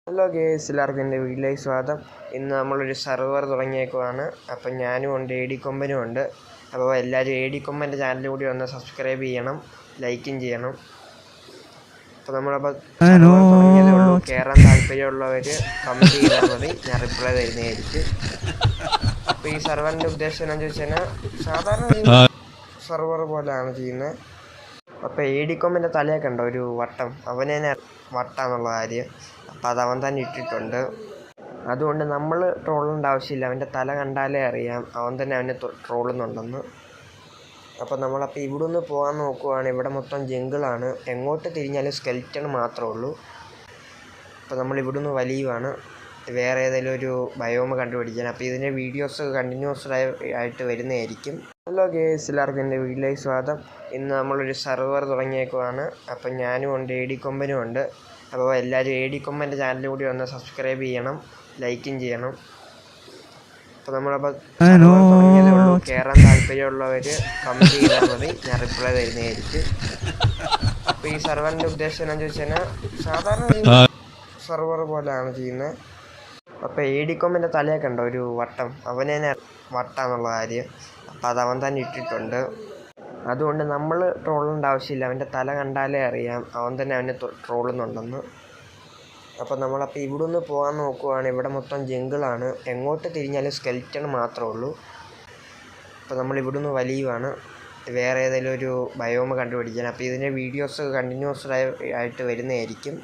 Hello guys, എല്ലാവർക്കും എൻ്റെ വീട്ടിലേക്ക് സ്വാഗതം. ഇന്ന് നമ്മളൊരു സർവർ തുടങ്ങിയേക്കുവാണ്. അപ്പം ഞാനും ഉണ്ട്, എ ഡി കൊമ്പനും ഉണ്ട്. അപ്പോൾ എല്ലാവരും എ ഡി കൊമ്പൻ്റെ ചാനലിൽ കൂടി ഒന്ന് സബ്സ്ക്രൈബ് ചെയ്യണം, ലൈക്കും ചെയ്യണം. അപ്പോൾ നമ്മളപ്പോൾ സർവർ തുടങ്ങിയതേ ഉള്ളൂ. കയറാൻ താല്പര്യമുള്ളവർ കമൻറ്റ് ചെയ്താൽ മതി, ഞാൻ റിപ്ലൈ തരുന്നതായിരിക്കും. അപ്പോൾ ഈ സർവറിൻ്റെ ഉദ്ദേശം എന്താണെന്ന് ചോദിച്ചു കഴിഞ്ഞാൽ സാധാരണ സർവർ പോലെയാണ് ചെയ്യുന്നത്. അപ്പോൾ എ ഡി കൊമ്പൻ്റെ തലയൊക്കെ ഉണ്ടോ ഒരു വട്ടം, അവനെ വട്ടാന്നുള്ള കാര്യം. അപ്പോൾ അത് അവൻ തന്നെ ഇട്ടിട്ടുണ്ട്. അതുകൊണ്ട് നമ്മൾ ട്രോളേണ്ട ആവശ്യമില്ല, അവൻ്റെ തല കണ്ടാലേ അറിയാം അവൻ തന്നെ അവനെ ട്രോളുന്നുണ്ടെന്ന്. അപ്പോൾ നമ്മളപ്പോൾ ഇവിടെ നിന്ന് പോകാൻ നോക്കുവാണ്. ഇവിടെ മൊത്തം ജംഗിളാണ്, എങ്ങോട്ട് തിരിഞ്ഞാലും സ്കെൽറ്റൺ മാത്രമേ ഉള്ളൂ. അപ്പോൾ നമ്മൾ ഇവിടെ നിന്ന് വലിയുവാണ് വേറെ ഏതെങ്കിലും ഒരു ബയോമ് കണ്ടുപിടിക്കാൻ. അപ്പോൾ ഇതിൻ്റെ വീഡിയോസ് കണ്ടിന്യൂസ് ആയിട്ട് വരുന്നതായിരിക്കും. ഹലോ ഗേസ്, എല്ലാവർക്കും എൻ്റെ വീട്ടിലേക്ക് സ്വാഗതം. ഇന്ന് നമ്മളൊരു സർവർ തുടങ്ങിയേക്കുവാണ്. അപ്പം ഞാനും ഉണ്ട്, എ ഡി കൊമ്പനും ഉണ്ട്. അപ്പോൾ എല്ലാവരും എ ഡി കൊമ്പൻ്റെ ചാനലിൽ കൂടി ഒന്ന് സബ്സ്ക്രൈബ് ചെയ്യണം, ലൈക്കും ചെയ്യണം. അപ്പോൾ നമ്മളപ്പോൾ സർവർ തുടങ്ങിയതേ ഉള്ളൂ. കയറാൻ താല്പര്യമുള്ളവർ കമൻറ്റ് ചെയ്താൽ മതി, ഞാൻ റിപ്ലൈ തരുന്നതായിരിക്കും. അപ്പോൾ ഈ സർവറിൻ്റെ ഉദ്ദേശം എന്താണെന്ന് ചോദിച്ചു കഴിഞ്ഞാൽ സാധാരണ സർവർ പോലെയാണ് ചെയ്യുന്നത്. അപ്പോൾ എ ഡി കൊമ്പൻ്റെ തലയൊക്കെ ഉണ്ടോ ഒരു വട്ടം, അവനെ വട്ടാന്നുള്ള കാര്യം. അപ്പോൾ അത് അവൻ തന്നെ ഇട്ടിട്ടുണ്ട്. അതുകൊണ്ട് നമ്മൾ ട്രോളേണ്ട ആവശ്യമില്ല, അവൻ്റെ തല കണ്ടാലേ അറിയാം അവൻ തന്നെ അവനെ ട്രോളുന്നുണ്ടെന്ന്. അപ്പോൾ നമ്മളപ്പോൾ ഇവിടെ നിന്ന് പോകാൻ നോക്കുവാണ്. ഇവിടെ മൊത്തം ജംഗിളാണ്, എങ്ങോട്ട് തിരിഞ്ഞാലും സ്കെൽറ്റൺ മാത്രമേ ഉള്ളൂ. അപ്പോൾ നമ്മൾ ഇവിടെ നിന്ന് വലിയുവാണ് വേറെ ഏതെങ്കിലും ഒരു ബയോമ് കണ്ടുപിടിക്കാൻ. അപ്പോൾ ഇതിൻ്റെ വീഡിയോസ് കണ്ടിന്യൂസ് ആയിട്ട് വരുന്നതായിരിക്കും.